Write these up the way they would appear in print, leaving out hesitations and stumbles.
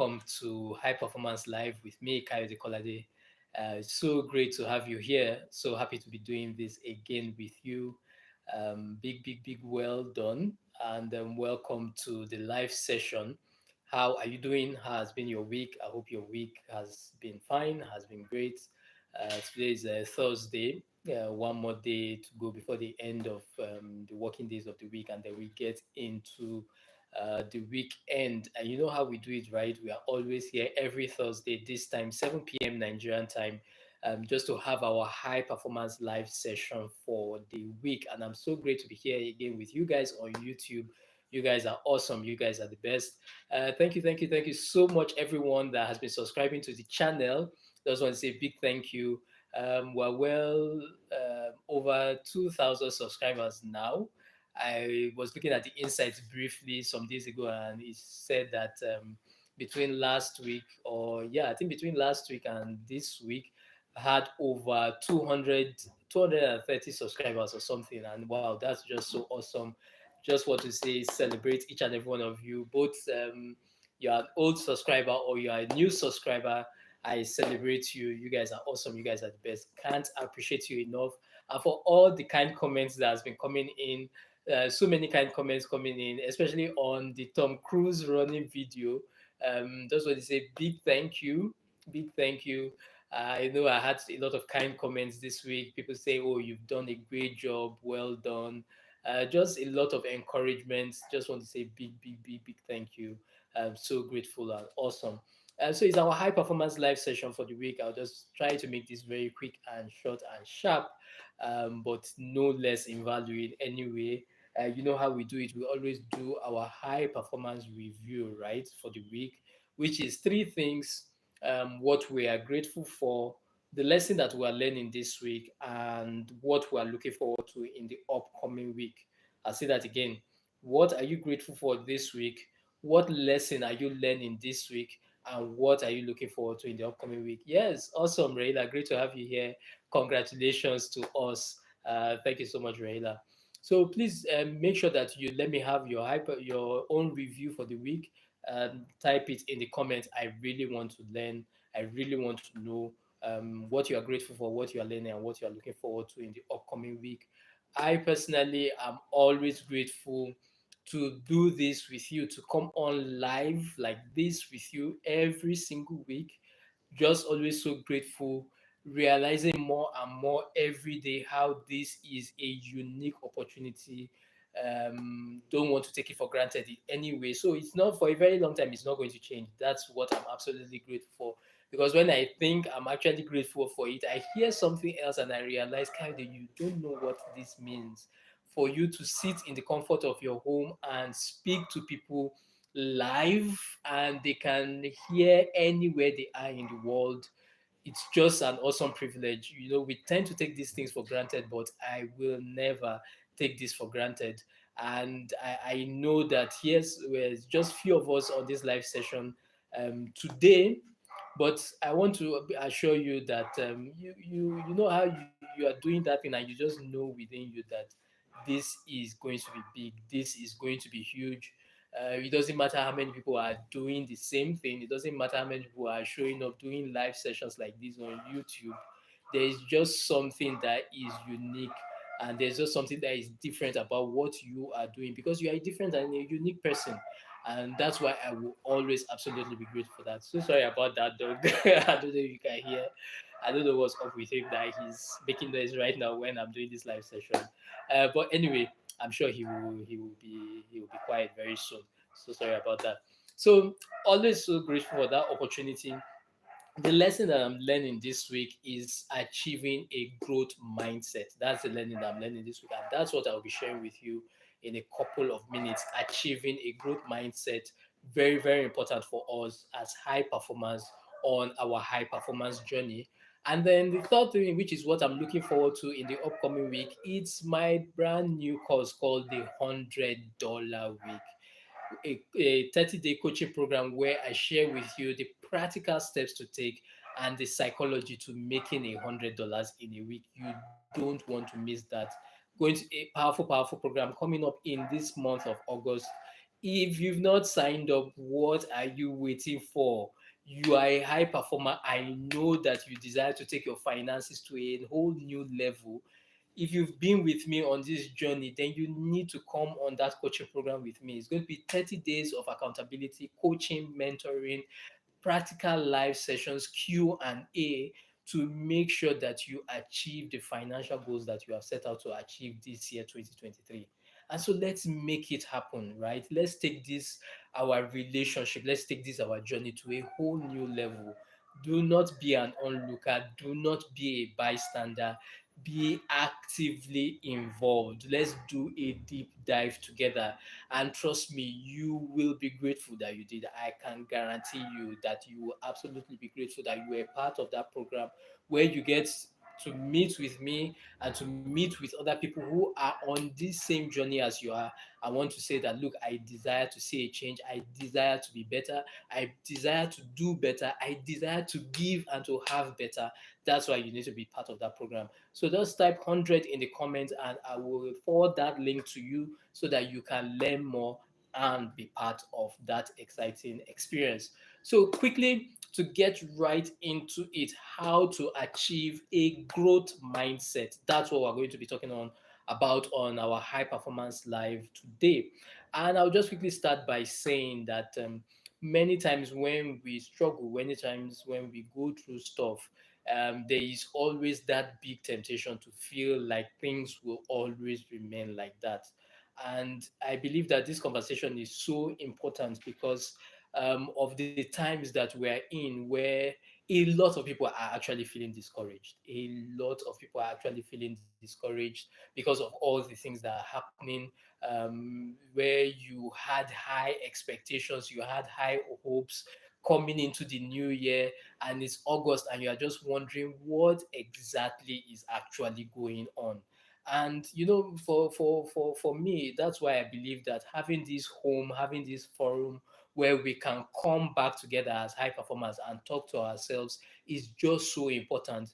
welcome to High Performance Live with me, Kayode Kolade. It's so great to have you here. So happy to be doing this again with you. Big, well done. And welcome to the live session. How are you doing? How has been your week? I hope your week has been fine, has been great. Today is Thursday. One more day to go before the end of the working days of the week, and then we get into the weekend. And you know how we do it, right? We are always here every Thursday, this time, 7 p.m. Nigerian time, just to have our high performance live session for the week. And I'm so great to be here again with you guys on YouTube. You guys are awesome. You guys are the best. Thank you so much, everyone that has been subscribing to the channel. Just want to say a big thank you. We're well over 2,000 subscribers now. I was looking at the insights briefly some days ago, and it said that between last week, or yeah, I think between last week and this week, I had over 230 subscribers or something. And wow, that's just so awesome. Just want to say, celebrate each and every one of you, both you're an old subscriber or you're a new subscriber. I celebrate you. You guys are awesome. You guys are the best. Can't appreciate you enough. And for all the kind comments that has been coming in, so many kind comments coming in, especially on the Tom Cruise running video. Just want to say big thank you, big thank you. I know I had a lot of kind comments this week. People say, "Oh, you've done a great job, well done." Just a lot of encouragement. Just want to say big thank you. I'm so grateful and awesome. So it's our high performance live session for the week. I'll just try to make this very quick and short and sharp, but no less in value in any way. You know how we do it. We always do our high performance review, right, for the week, which is three things: what we are grateful for, the lesson that we are learning this week, and what we are looking forward to in the upcoming week. I'll say that again. What are you grateful for this week? What lesson are you learning this week? And what are you looking forward to in the upcoming week? Yes, awesome, Raila. Great to have you here. Congratulations to us. Thank you so much, Raila. So please make sure that you let me have your own review for the week. Type it in the comments. I really want to learn. I really want to know what you are grateful for, what you are learning, and what you are looking forward to in the upcoming week. I personally am always grateful to do this with you, to come on live like this with you every single week. Just always so grateful, realizing more and more every day how this is a unique opportunity. Don't want to take it for granted in any way. So it's not for a very long time, it's not going to change. That's what I'm absolutely grateful for. Because when I think I'm actually grateful for it, I hear something else and I realize, kind of, you don't know what this means. For you to sit in the comfort of your home and speak to people live, and they can hear anywhere they are in the world, it's just an awesome privilege. You know, we tend to take these things for granted, but I will never take this for granted. And I know that, yes, there's just few of us on this live session today, but I want to assure you that you know how you are doing that thing, and you just know within you that this is going to be big, this is going to be huge. It doesn't matter how many people are doing the same thing. It doesn't matter how many people are showing up doing live sessions like this on YouTube. There is just something that is unique, and there's just something that is different about what you are doing, because you are different and a unique person. And that's why I will always absolutely be grateful for that. So sorry about that, dog. I don't know if you can hear. I don't know what's up with him that he's making noise right now when I'm doing this live session. But anyway, I'm sure he will be quiet very soon. So sorry about that. So always so grateful for that opportunity. The lesson that I'm learning this week is achieving a growth mindset. That's the learning that I'm learning this week, and that's what I'll be sharing with you in a couple of minutes. Achieving a growth mindset, very important for us as high performers on our high performance journey. And then the third thing, which is what I'm looking forward to in the upcoming week, it's my brand new course called the $100 Week, a 30-day coaching program where I share with you the practical steps to take and the psychology to making $100 in a week. You don't want to miss that. Going to a powerful program coming up in this month of August. If you've not signed up, what are you waiting for? You are a high performer. I know that you desire to take your finances to a whole new level. If you've been with me on this journey, then you need to come on that coaching program with me. It's going to be 30 days of accountability, coaching, mentoring, practical live sessions, Q&A, to make sure that you achieve the financial goals that you have set out to achieve this year 2023. And so let's make it happen, right? Let's take this our relationship, let's take this our journey to a whole new level. Do not be an onlooker, do not be a bystander, be actively involved. Let's do a deep dive together, and trust me, you will be grateful that you did. I can guarantee you that you will absolutely be grateful that you were part of that program, where you get to meet with me and to meet with other people who are on this same journey as you are. I want to say that, look, I desire to see a change. I desire to be better. I desire to do better. I desire to give and to have better. That's why you need to be part of that program. So just type 100 in the comments and I will forward that link to you so that you can learn more and be part of that exciting experience. So, quickly, to get right into it, how to achieve a growth mindset. That's what we're going to be talking on about on our high performance live today. And I'll just quickly start by saying that many times when we struggle, many times when we go through stuff, there is always that big temptation to feel like things will always remain like that. And I believe that this conversation is so important because of the times that we're in where a lot of people are actually feeling discouraged. A lot of people are actually feeling discouraged because of all the things that are happening, where you had high expectations, you had high hopes coming into the new year, and it's August, and you are just wondering what exactly is actually going on. And for me, that's why I believe that having this home, having this forum where we can come back together as high performers and talk to ourselves is just so important,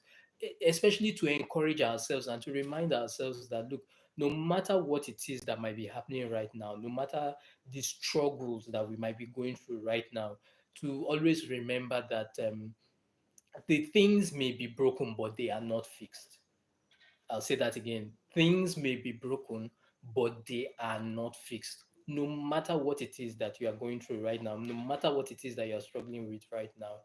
especially to encourage ourselves and to remind ourselves that, look, no matter what it is that might be happening right now, no matter the struggles that we might be going through right now, to always remember that the things may be broken, but they are not fixed. I'll say that again. Things may be broken, but they are not fixed. No matter what it is that you are going through right now, no matter what it is that you're struggling with right now,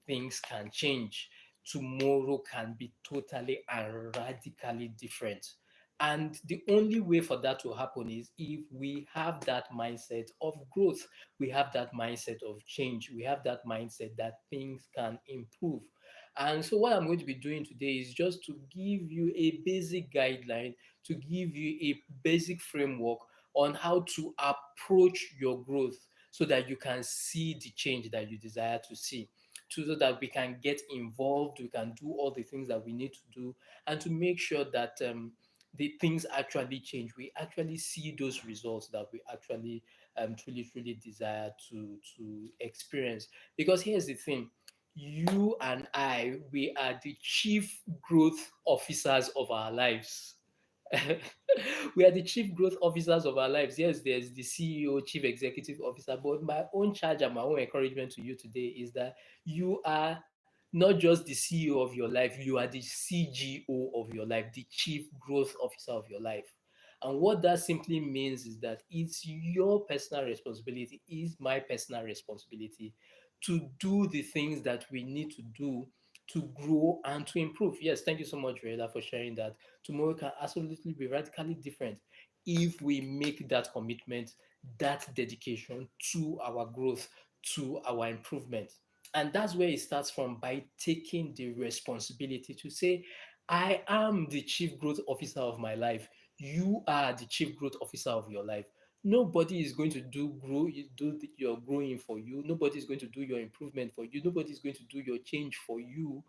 things can change. Tomorrow can be totally and radically different. And the only way for that to happen is if we have that mindset of growth, we have that mindset of change, we have that mindset that things can improve. And so, what I'm going to be doing today is just to give you a basic guideline, to give you a basic framework on how to approach your growth so that you can see the change that you desire to see. So that we can get involved, we can do all the things that we need to do, and to make sure that the things actually change. We actually see those results that we actually truly desire to experience. Because here's the thing, you and I, we are the chief growth officers of our lives. We are the chief growth officers of our lives. Yes, there's the CEO, chief executive officer, but my own charge and my own encouragement to you today is that you are not just the CEO of your life, you are the CGO of your life, the chief growth officer of your life. And what that simply means is that it's your personal responsibility, is my personal responsibility to do the things that we need to do to grow and to improve. Yes, thank you so much, Reda, for sharing that. Tomorrow can absolutely be radically different if we make that commitment, that dedication to our growth, to our improvement. And that's where it starts from, by taking the responsibility to say, I am the chief growth officer of my life. You are the chief growth officer of your life. Nobody is going to your growing for you. Nobody is going to do your improvement for you. Nobody is going to do your change for you.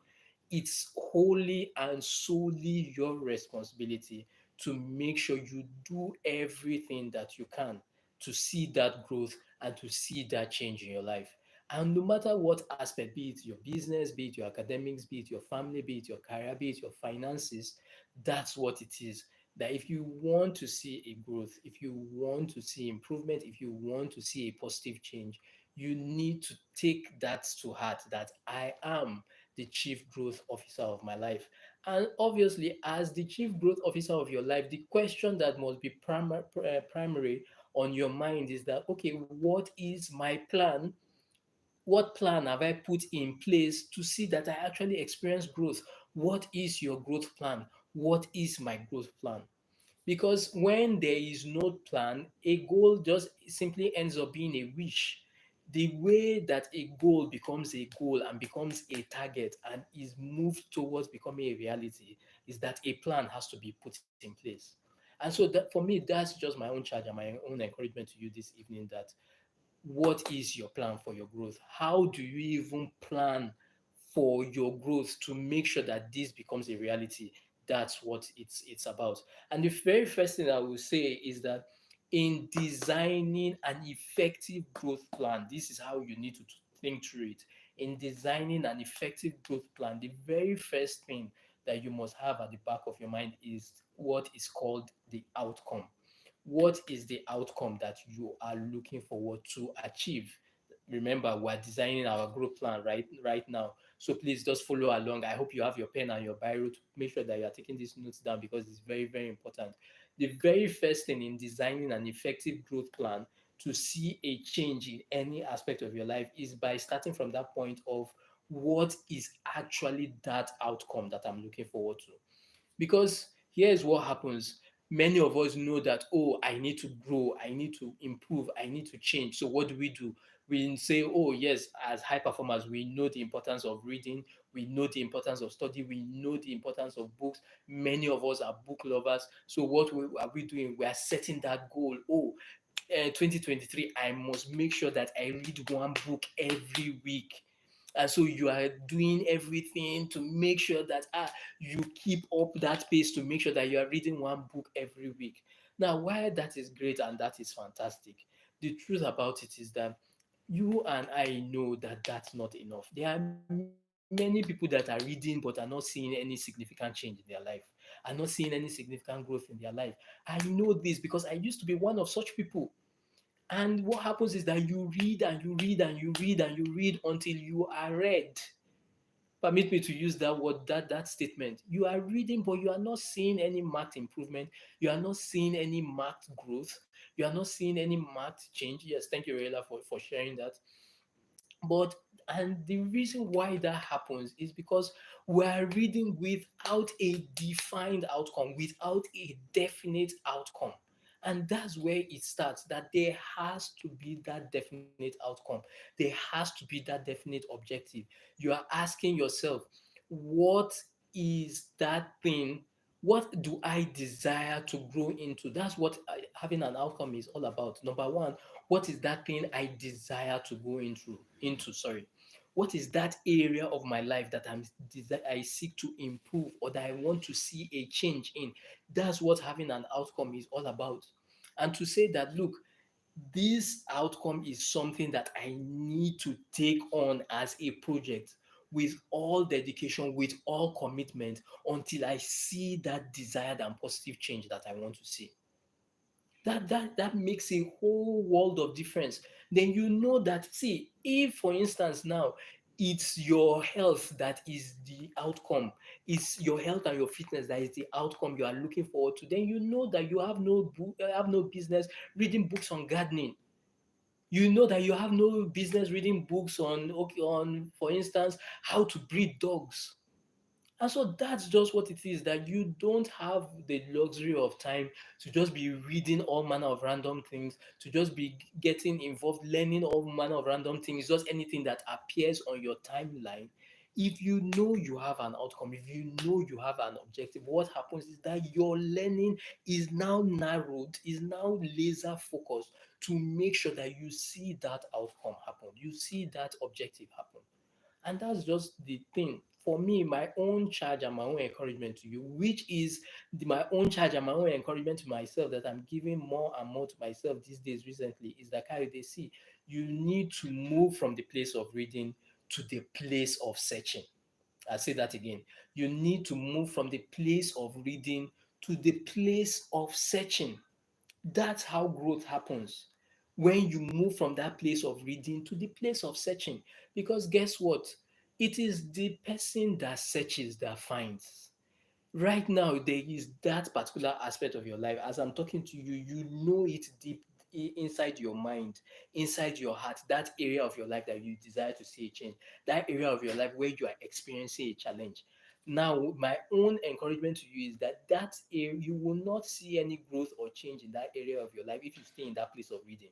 It's wholly and solely your responsibility to make sure you do everything that you can to see that growth and to see that change in your life. And no matter what aspect, be it your business, be it your academics, be it your family, be it your career, be it your finances, that's what it is. that if you want to see a growth, if you want to see improvement, if you want to see a positive change, you need to take that to heart, that I am the chief growth officer of my life. And obviously, as the chief growth officer of your life, the question that must be primary on your mind is that, okay, what is my plan? What plan have I put in place to see that I actually experience growth? What is your growth plan? What is my growth plan? Because when there is no plan, a goal just simply ends up being a wish. The way that a goal becomes a goal and becomes a target and is moved towards becoming a reality is that a plan has to be put in place. And so that for me, that's just my own charge and my own encouragement to you this evening, that what is your plan for your growth? How do you even plan for your growth to make sure that this becomes a reality? That's what it's about. And the very first thing I will say is that in designing an effective growth plan, this is how you need to think through it. In designing an effective growth plan, the very first thing that you must have at the back of your mind is what is called the outcome. What is the outcome that you are looking forward to achieve? Remember, we're designing our growth plan right now, so please just follow along. I hope you have your pen and your biro to make sure that you are taking these notes down, because it's very, very important. The very first thing in designing an effective growth plan to see a change in any aspect of your life is by starting from that point of what is actually that outcome that I'm looking forward to. Because here's what happens. Many of us know that, oh, I need to grow, I need to improve, I need to change. So what do? We say, oh, yes, as high performers, we know the importance of reading, we know the importance of study, we know the importance of books. Many of us are book lovers. So are we doing? We are setting that goal. Oh, 2023, I must make sure that I read one book every week. And so you are doing everything to make sure that you keep up that pace, to make sure that you are reading one book every week. Now, while that is great and that is fantastic, the truth about it is that you and I know that that's not enough. There are many people that are reading but are not seeing any significant change in their life, are not seeing any significant growth in their life. I know this because I used to be one of such people. And what happens is that you read and you read and you read and you read until you are read. Permit me to use that word, that statement. You are reading, but you are not seeing any marked improvement. You are not seeing any marked growth. You are not seeing any marked change. Yes, thank you, Rayla, for sharing that. But and the reason why that happens is because we are reading without a defined outcome, without a definite outcome. And that's where it starts, that there has to be that definite outcome. There has to be that definite objective. You are asking yourself, what is that thing? What do I desire to grow into? That's what having an outcome is all about. Number one, what is that thing I desire to go into? Sorry. What is that area of my life that I seek to improve, or that I want to see a change in? That's what having an outcome is all about. And to say that, look, this outcome is something that I need to take on as a project with all dedication, with all commitment, until I see that desired and positive change that I want to see. That makes a whole world of difference. Then you know that, see, if for instance now it's your health that is the outcome, it's your health and your fitness that is the outcome you are looking forward to, then you know that you have no business reading books on gardening. You know that you have no business reading books on, okay, on, for instance, how to breed dogs. And so that's just what it is, that you don't have the luxury of time to just be reading all manner of random things, to just be getting involved, learning all manner of random things, just anything that appears on your timeline. If you know you have an outcome, if you know you have an objective, what happens is that your learning is now narrowed, is now laser focused to make sure that you see that outcome happen, you see that objective happen. And that's just the thing. For me, my own charge and my own encouragement to you, which is my own charge and my own encouragement to myself, that I'm giving more and more to myself these days recently, is that, Carrie, they see, you need to move from the place of reading to the place of searching. I'll say that again. You need to move from the place of reading to the place of searching. That's how growth happens. When you move from that place of reading to the place of searching. Because guess what? It is the person that searches that finds. Right now, there is that particular aspect of your life. As I'm talking to you, you know it deep inside your mind, inside your heart, that area of your life that you desire to see a change, that area of your life where you are experiencing a challenge. Now, my own encouragement to you is that that area, you will not see any growth or change in that area of your life if you stay in that place of reading.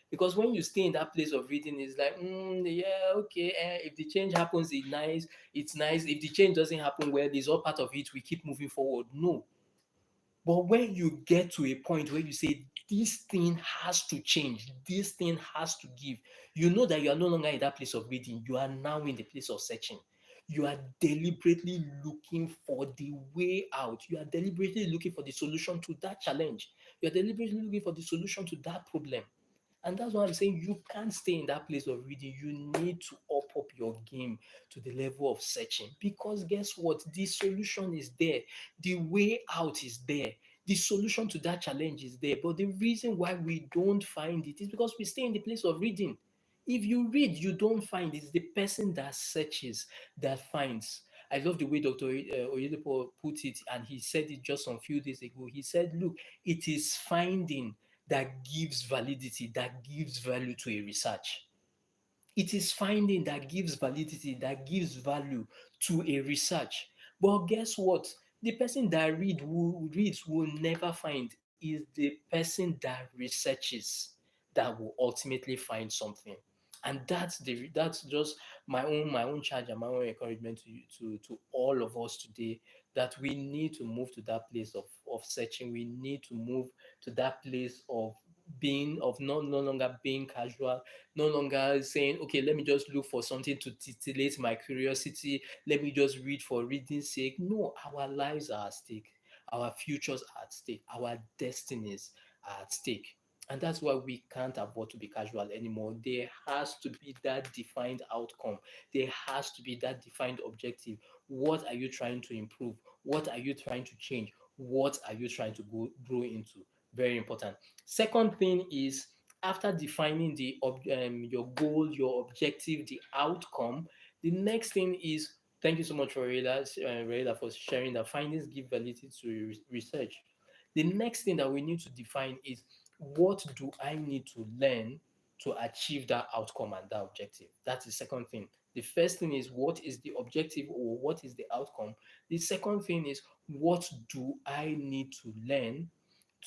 Because when you stay in that place of reading, it's like, yeah, okay, if the change happens, it's nice, it's nice. If the change doesn't happen, well, it's all part of it. We keep moving forward. No. But when you get to a point where you say, this thing has to change, this thing has to give, you know that you are no longer in that place of reading. You are now in the place of searching. You are deliberately looking for the way out. You are deliberately looking for the solution to that challenge. You are deliberately looking for the solution to that problem. And that's why I'm saying you can't stay in that place of reading. You need to up your game to the level of searching. Because guess what? The solution is there. The way out is there. The solution to that challenge is there. But the reason why we don't find it is because we stay in the place of reading. If you read, you don't find. It's the person that searches that finds. I love the way Dr. Oyedepo put it, and he said it just some few days ago. He said, look, it is finding that gives validity, that gives value to a research. It is finding that gives validity, that gives value to a research. But guess what? The person that reads will never find is the person that researches that will ultimately find something. And that's just my own charge and my own encouragement to you, to all of us today, that we need to move to that place of searching. We need to move to that place of being of no longer being casual, no longer saying, okay, let me just look for something to titillate my curiosity. Let me just read for reading's sake. No, our lives are at stake. Our futures are at stake. Our destinies are at stake. And that's why we can't afford to be casual anymore. There has to be that defined outcome. There has to be that defined objective. What are you trying to improve? What are you trying to change? What are you trying to grow into? Very important. Second thing is, after defining your goal, your objective, the outcome, the next thing is, thank you so much for Reda for sharing that findings give validity to research. The next thing that we need to define is, what do I need to learn to achieve that outcome and that objective? That's the second thing. The first thing is, what is the objective or what is the outcome? The second thing is, what do I need to learn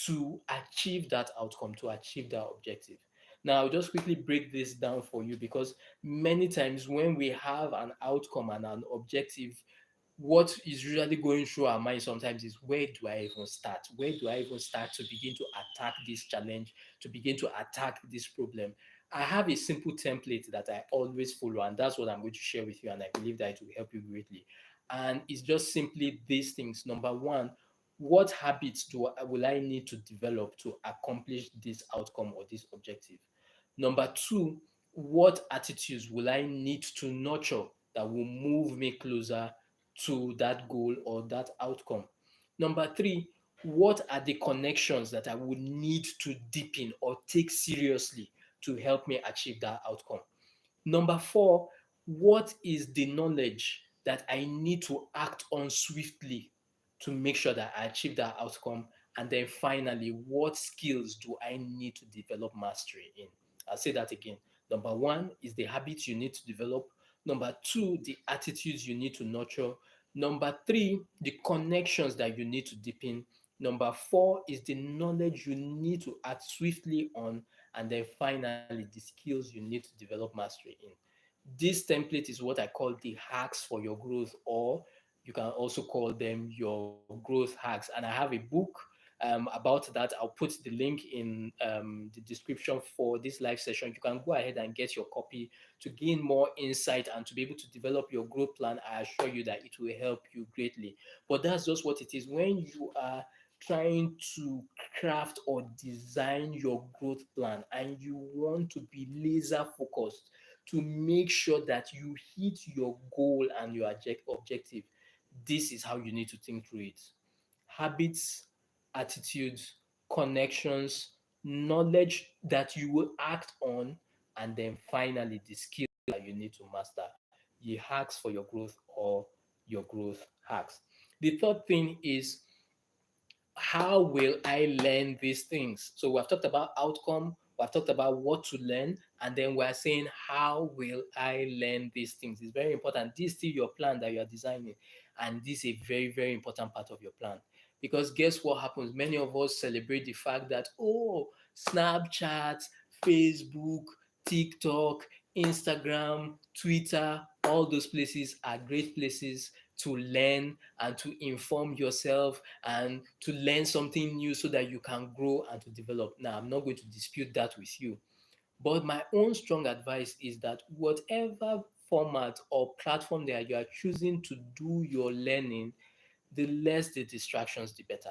to achieve that outcome, to achieve that objective? Now, I'll just quickly break this down for you, because many times when we have an outcome and an objective, what is usually going through our mind sometimes is, where do I even start? Where do I even start to begin to attack this challenge, to begin to attack this problem? I have a simple template that I always follow, and that's what I'm going to share with you, and I believe that it will help you greatly. And it's just simply these things. Number one, what habits will I need to develop to accomplish this outcome or this objective? Number two, what attitudes will I need to nurture that will move me closer to that goal or that outcome? Number three, what are the connections that I would need to deepen or take seriously to help me achieve that outcome? Number four, what is the knowledge that I need to act on swiftly to make sure that I achieve that outcome? And then finally, what skills do I need to develop mastery in? I'll say that again. Number one is the habits you need to develop. Number two, the attitudes you need to nurture. Number three, the connections that you need to deepen. Number four is the knowledge you need to act swiftly on. And then finally, the skills you need to develop mastery in. This template is what I call the hacks for your growth, or you can also call them your growth hacks. And I have a book about that. I'll put the link in the description for this live session. You can go ahead and get your copy to gain more insight and to be able to develop your growth plan. I assure you that it will help you greatly. But that's just what it is. When you are trying to craft or design your growth plan and you want to be laser focused to make sure that you hit your goal and your objective, this is how you need to think through it. habits, attitudes, connections, knowledge that you will act on, and then finally the skill that you need to master. The hacks for your growth or your growth hacks. The third thing is, how will I learn these things? So we've talked about outcome, we've talked about what to learn, and then we're saying, how will I learn these things? It's very important. This is still your plan that you are designing, and this is a very, very important part of your plan. Because guess what happens? Many of us celebrate the fact that, oh, Snapchat, Facebook, TikTok, Instagram, Twitter, all those places are great places to learn and to inform yourself and to learn something new so that you can grow and to develop. Now, I'm not going to dispute that with you, but my own strong advice is that whatever format or platform that you are choosing to do your learning, the less the distractions, the better.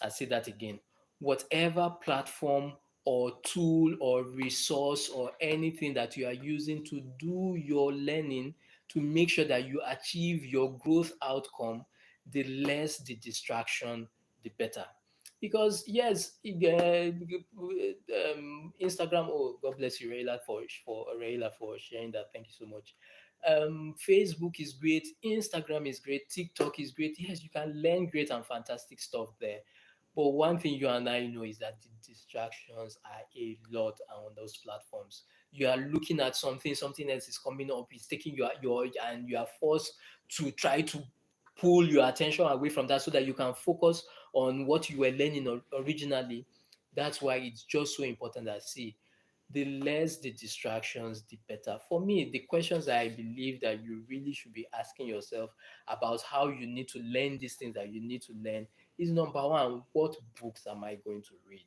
I say that again. Whatever platform or tool or resource or anything that you are using to do your learning to make sure that you achieve your growth outcome, the less the distraction, the better. Because yes, Instagram. Oh, God bless you, Rayla, for sharing that. Thank you so much. Facebook is great, Instagram is great, TikTok is great. Yes, you can learn great and fantastic stuff there. But one thing you and I know is that the distractions are a lot on those platforms. You are looking at something, something else is coming up, it's taking and you are forced to try to pull your attention away from that so that you can focus on what you were learning originally. That's why it's just so important that, see, the less the distractions, the better. For me, the questions that I believe that you really should be asking yourself about how you need to learn these things that you need to learn is, number one, what books am I going to read?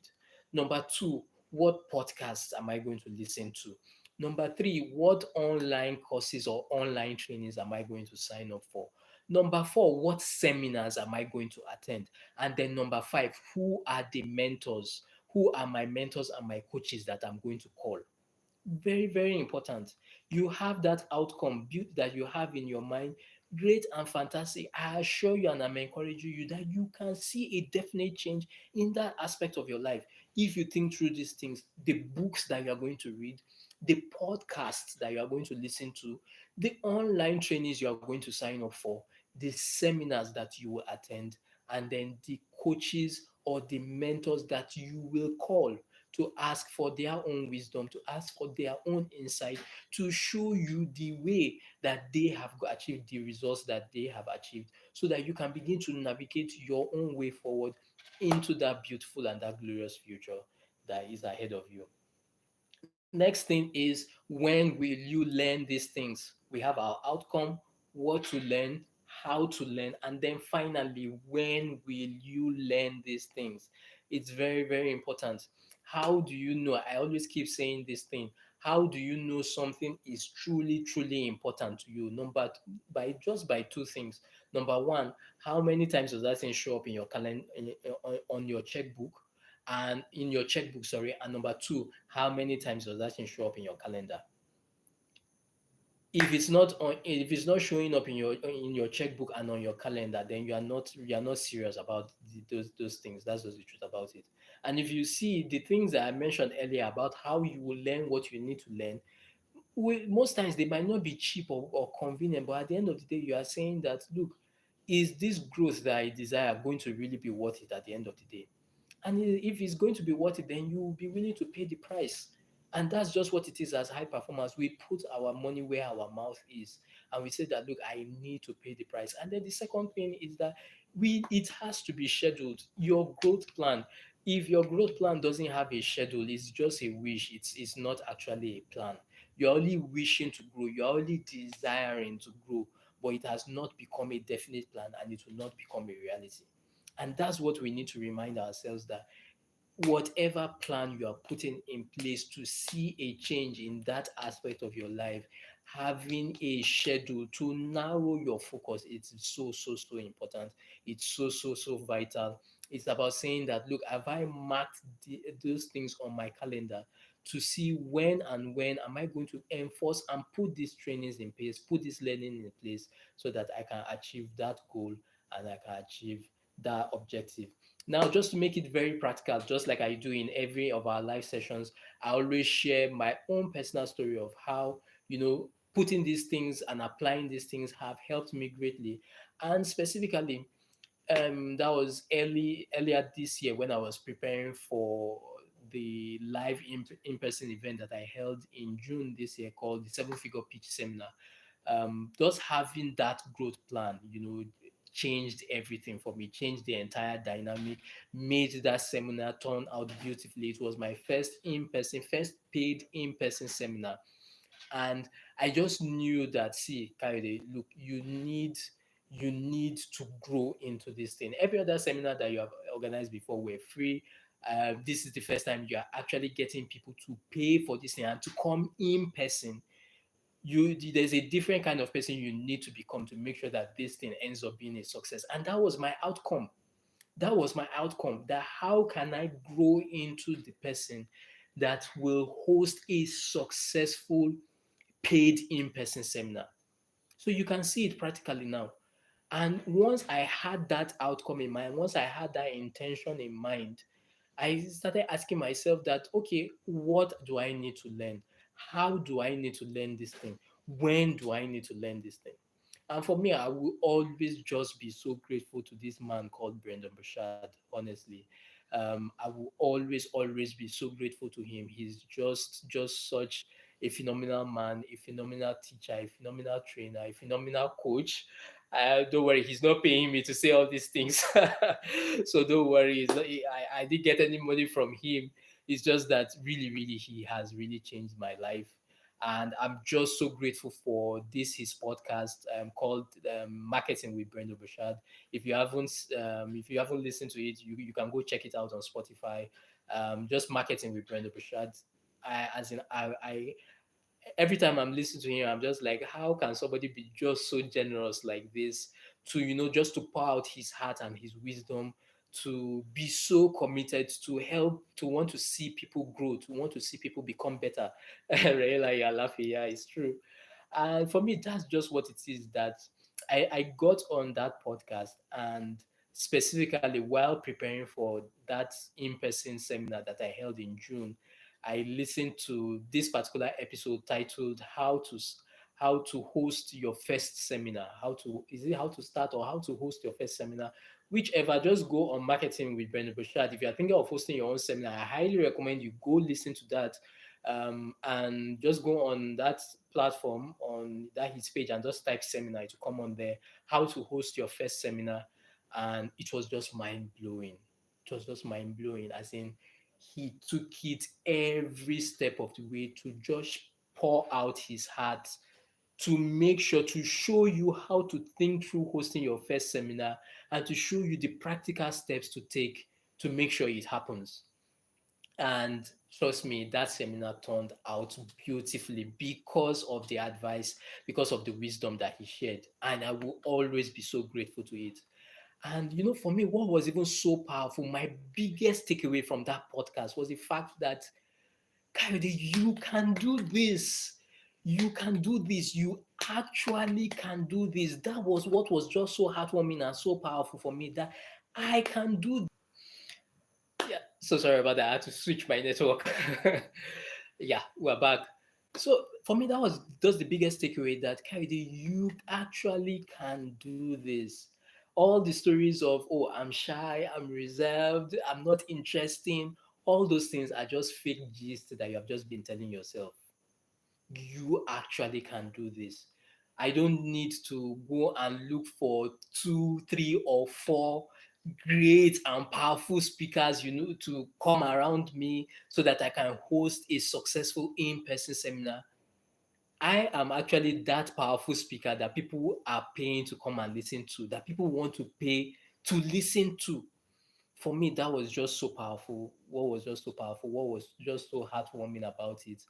Number two, what podcasts am I going to listen to? Number three, what online courses or online trainings am I going to sign up for? Number four, what seminars am I going to attend? And then number five, who are the mentors? Who are my mentors and my coaches that I'm going to call? Very, very important. You have that outcome built that you have in your mind. Great and fantastic. I assure you and I'm encouraging you that you can see a definite change in that aspect of your life. If you think through these things, the books that you are going to read, the podcasts that you are going to listen to, the online trainings you are going to sign up for, the seminars that you will attend, and then the coaches or the mentors that you will call to ask for their own wisdom, to ask for their own insight, to show you the way that they have achieved the results that they have achieved, so that you can begin to navigate your own way forward into that beautiful and that glorious future that is ahead of you. Next thing is, when will you learn these things? We have our outcome, what to learn, how to learn, and then finally, when will you learn these things? It's very, very important. How do you know? I always keep saying this thing. How do you know something is truly, truly important to you? By two things. Number one, how many times does that thing show up in your calendar, on your checkbook? And in your checkbook, sorry. And number two, how many times does that thing show up in your calendar? If it's not showing up in your checkbook and on your calendar, then you are not serious about those things. That's just the truth about it. And if you see the things that I mentioned earlier about how you will learn what you need to learn, most times they might not be cheap or convenient, but at the end of the day, you are saying that, look, is this growth that I desire going to really be worth it at the end of the day? And if it's going to be worth it, then you will be willing to pay the price. And that's just what it is as high performers. We put our money where our mouth is. And we say that, look, I need to pay the price. And then the second thing is that it has to be scheduled. Your growth plan, if your growth plan doesn't have a schedule, it's just a wish. It's not actually a plan. You're only wishing to grow, you're only desiring to grow, but it has not become a definite plan and it will not become a reality. And that's what we need to remind ourselves, that whatever plan you are putting in place to see a change in that aspect of your life, having a schedule to narrow your focus, it's so, so, so important. It's so, so, so vital. It's about saying that, look, have I marked those things on my calendar to see when am I going to enforce and put these trainings in place, put this learning in place, so that I can achieve that goal and I can achieve that objective. Now, just to make it very practical, just like I do in every of our live sessions, I always share my own personal story of how, putting these things and applying these things have helped me greatly. And specifically, that was earlier this year when I was preparing for the live in-person event that I held in June this year called the Seven Figure Pitch Seminar. Just having that growth plan, changed everything for me, changed the entire dynamic, made that seminar turn out beautifully. It was my first paid in-person seminar. And I just knew that, see, Kayode, look, you need to grow into this thing. Every other seminar that you have organized before were free. This is the first time you are actually getting people to pay for this thing and to come in person. There's a different kind of person you need to become to make sure that this thing ends up being a success. And that was my outcome. That was my outcome. That how can I grow into the person that will host a successful paid in-person seminar? So you can see it practically now. And once I had that outcome in mind, once I had that intention in mind, I started asking myself that, okay, what do I need to learn? How do I need to learn this thing? When do I need to learn this thing? And for me, I will always just be so grateful to this man called Brendan Bashad, honestly. I will always be so grateful to him. He's just such a phenomenal man, a phenomenal teacher, a phenomenal trainer, a phenomenal coach. Don't worry, he's not paying me to say all these things. So don't worry. I didn't get any money from him. It's just that really, he has really changed my life. And I'm just so grateful for this his podcast called Marketing with Brenda Bashad. If you haven't listened to it, you can go check it out on Spotify. Just Marketing with Brenda Bashad. I every time I'm listening to him, I'm just like, how can somebody be just so generous like this to, just to pour out his heart and his wisdom, to be so committed to help, to want to see people grow, to want to see people become better. Raela, you're laughing. Yeah, it's true. And for me, that's just what it is that I got on that podcast. And specifically while preparing for that in person seminar that I held in June, I listened to this particular episode titled "How to host your first seminar." How to start or how to host your first seminar? Whichever, just go on Marketing with Brendan Burchard. If you are thinking of hosting your own seminar, I highly recommend you go listen to that, and just go on that platform on that his page and just type seminar to come on there. How to host your first seminar, and it was just mind blowing. It was just mind blowing, as in he took it every step of the way to just pour out his heart to make sure to show you how to think through hosting your first seminar and to show you the practical steps to take to make sure it happens. And trust me, that seminar turned out beautifully because of the advice, because of the wisdom that he shared. And I will always be so grateful to it. And for me, what was even so powerful, my biggest takeaway from that podcast was the fact that, Kayode, you can do this. You can do this. You actually can do this. That was what was just so heartwarming and so powerful for me, that I can do. Yeah, so sorry about that. I had to switch my network. Yeah, we're back. So for me, that was just the biggest takeaway, that Kaide, you actually can do this. All the stories of, oh, I'm shy, I'm reserved, I'm not interesting, all those things are just fake gist that you have just been telling yourself. You actually can do this. I don't need to go and look for two, three, or four great and powerful speakers, to come around me so that I can host a successful in person seminar. I am actually that powerful speaker that people are paying to come and listen to, that people want to pay to listen to. For me, that was just so powerful. What was just so powerful? What was just so heartwarming about it?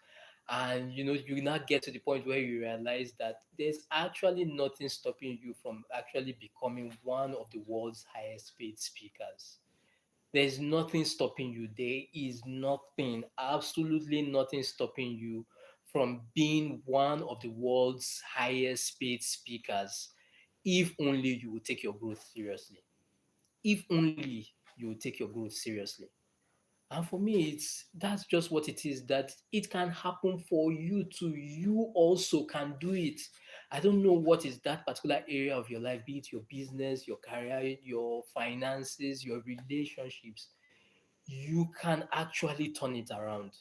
And you now get to the point where you realize that there's actually nothing stopping you from actually becoming one of the world's highest paid speakers. There's nothing stopping you. There is nothing, absolutely nothing stopping you from being one of the world's highest paid speakers, if only you will take your growth seriously. if only you take your growth seriously. And for me, that's just what it is, that it can happen for you too. You also can do it. I don't know what is that particular area of your life, be it your business, your career, your finances, your relationships. You can actually turn it around.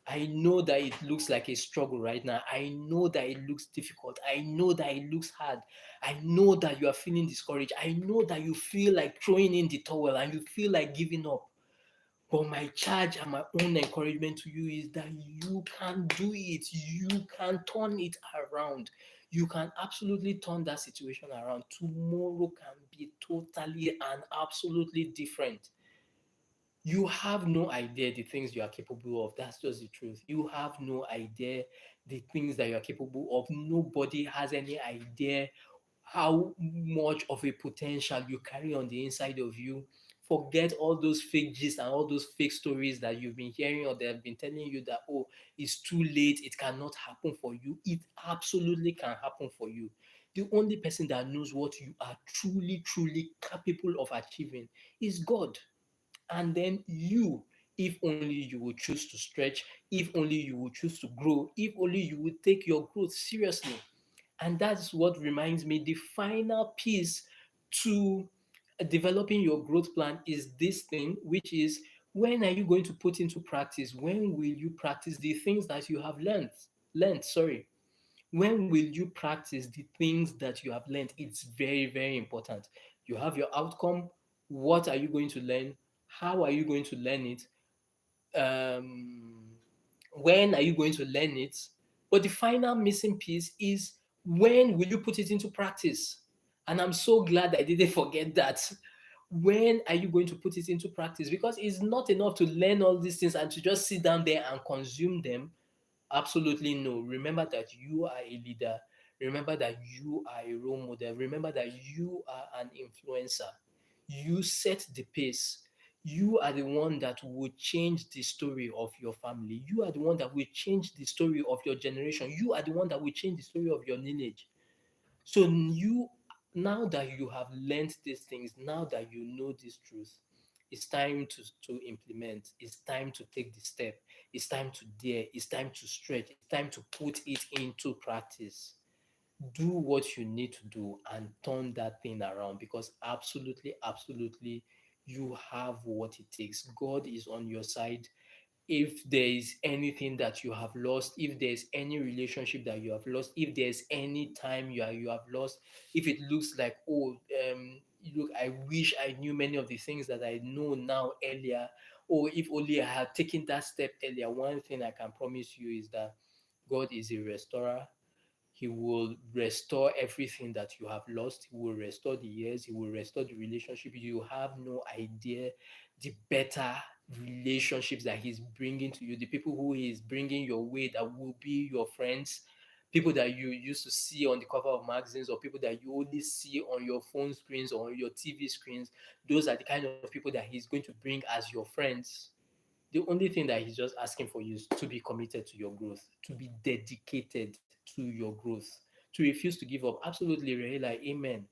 I know that it looks like a struggle right now. I know that it looks difficult. I know that it looks hard. I know that you are feeling discouraged. I know that you feel like throwing in the towel and you feel like giving up. But my charge and my own encouragement to you is that you can do it. You can turn it around. You can absolutely turn that situation around. Tomorrow can be totally and absolutely different. You have no idea the things you are capable of. That's just the truth. You have no idea the things that you are capable of. Nobody has any idea how much of a potential you carry on the inside of you. Forget all those fake gist and all those fake stories that you've been hearing or they have been telling you that, oh, it's too late, it cannot happen for you. It absolutely can happen for you. The only person that knows what you are truly, truly capable of achieving is God. And then you, if only you would choose to stretch, if only you would choose to grow, if only you would take your growth seriously. And that's what reminds me, the final piece to developing your growth plan is this thing, which is, when are you going to put into practice? When will you practice the things that you have learned, sorry. When will you practice the things that you have learned? It's very, very important. You have your outcome. What are you going to learn? How are you going to learn it? Um, when are you going to learn it? But the final missing piece is, when will you put it into practice? And I'm so glad I didn't forget that. When are you going to put it into practice? Because it's not enough to learn all these things and to just sit down there and consume them. Absolutely no. Remember that you are a leader. Remember that you are a role model. Remember that you are an influencer. You set the pace. You are the one that will change the story of your family. You are the one that will change the story of your generation. You are the one that will change the story of your lineage. So you, now that you have learned these things, now that you know this truth, it's time to implement. It's time to take the step. It's time to dare. It's time to stretch. It's time to put it into practice. Do what you need to do and turn that thing around, because absolutely, absolutely, you have what it takes. God is on your side. If there is anything that you have lost, if there's any relationship that you have lost, if there's any time you have lost, if it looks like, oh, look, I wish I knew many of the things that I know now earlier, or if only I had taken that step earlier, one thing I can promise you is that God is a restorer. He will restore everything that you have lost. He will restore the years. He will restore the relationship. You have no idea the better relationships that He's bringing to you, the people who He is bringing your way that will be your friends, people that you used to see on the cover of magazines, or people that you only see on your phone screens or on your TV screens. Those are the kind of people that He's going to bring as your friends. The only thing that He's just asking for you is to be committed to your growth, to be dedicated to your growth, to refuse to give up. Absolutely, Rahela, amen.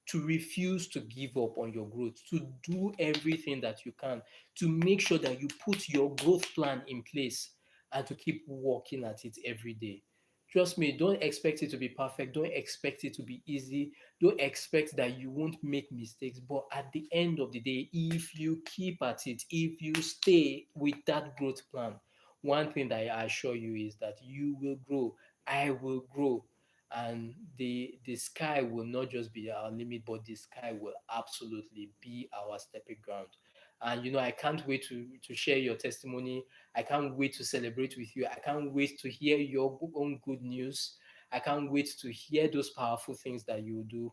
To refuse to give up on your growth, to do everything that you can to make sure that you put your growth plan in place and to keep working at it every day. Trust me, don't expect it to be perfect. Don't expect it to be easy. Don't expect that you won't make mistakes. But at the end of the day, if you keep at it, if you stay with that growth plan, one thing that I assure you is that you will grow. I will grow, and the sky will not just be our limit, but the sky will absolutely be our stepping ground. And I can't wait to share your testimony. I can't wait to celebrate with you. I can't wait to hear your own good news. I can't wait to hear those powerful things that you do.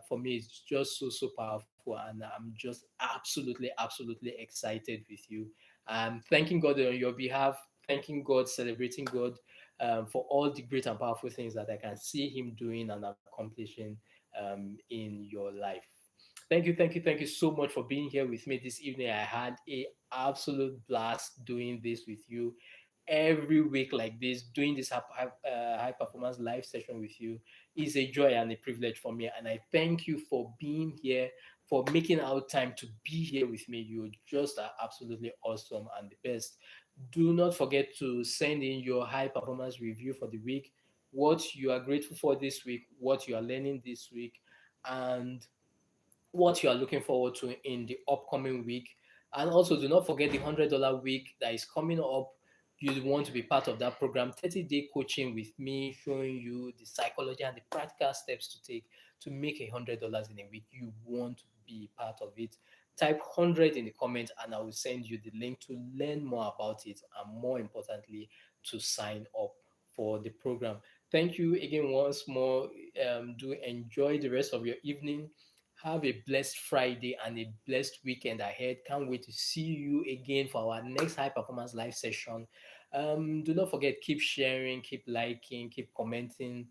For me, it's just so powerful, and I'm just absolutely excited with you. Thanking God on your behalf, thanking God, celebrating God, for all the great and powerful things that I can see Him doing and accomplishing in your life. Thank you so much for being here with me this evening. I had a absolute blast doing this with you every week like this. Doing this high performance live session with you is a joy and a privilege for me, and I thank you for being here, for making out time to be here with me. You just are absolutely awesome and the best. Do not forget to send in your high performance review for the week, what you are grateful for this week, what you are learning this week, and what you are looking forward to in the upcoming week. And also, do not forget the $100 week that is coming up. You want to be part of that program, 30-day coaching with me, showing you the psychology and the practical steps to take to make $100 in a week. You want to be part of it. Type 100 in the comment, and I will send you the link to learn more about it, and more importantly, to sign up for the program. Thank you again once more. Do enjoy the rest of your evening. Have a blessed Friday and a blessed weekend ahead. Can't wait to see you again for our next high performance live session. Do not forget, keep sharing, keep liking, keep commenting.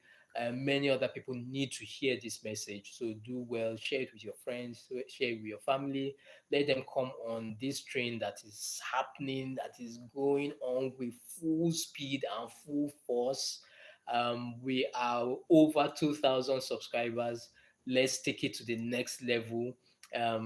Many other people need to hear this message. So do well, share it with your friends, share it with your family. Let them come on this train that is happening, that is going on with full speed and full force. We are over 2,000 subscribers. Let's take it to the next level. I'll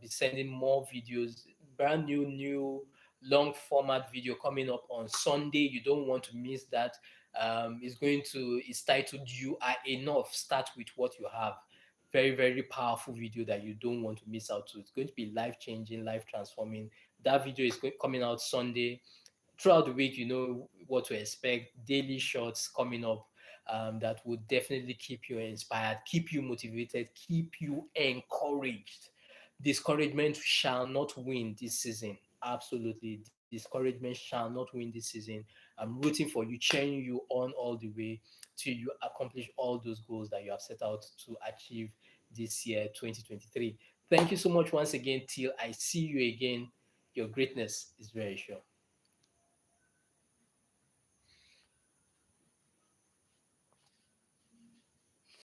be sending more videos, brand new long format video coming up on Sunday. You don't want to miss that. It's titled "You Are Enough." Start with what you have. Very powerful video that you don't want to miss out to. It's going to be life changing, life transforming. That video is coming out Sunday. Throughout the week, you know what to expect. Daily shorts coming up, that will definitely keep you inspired, keep you motivated, keep you encouraged. Discouragement shall not win this season. Absolutely. Discouragement shall not win this season. I'm rooting for you, cheering you on all the way till you accomplish all those goals that you have set out to achieve this year, 2023. Thank you so much once again. Till I see you again, your greatness is very sure.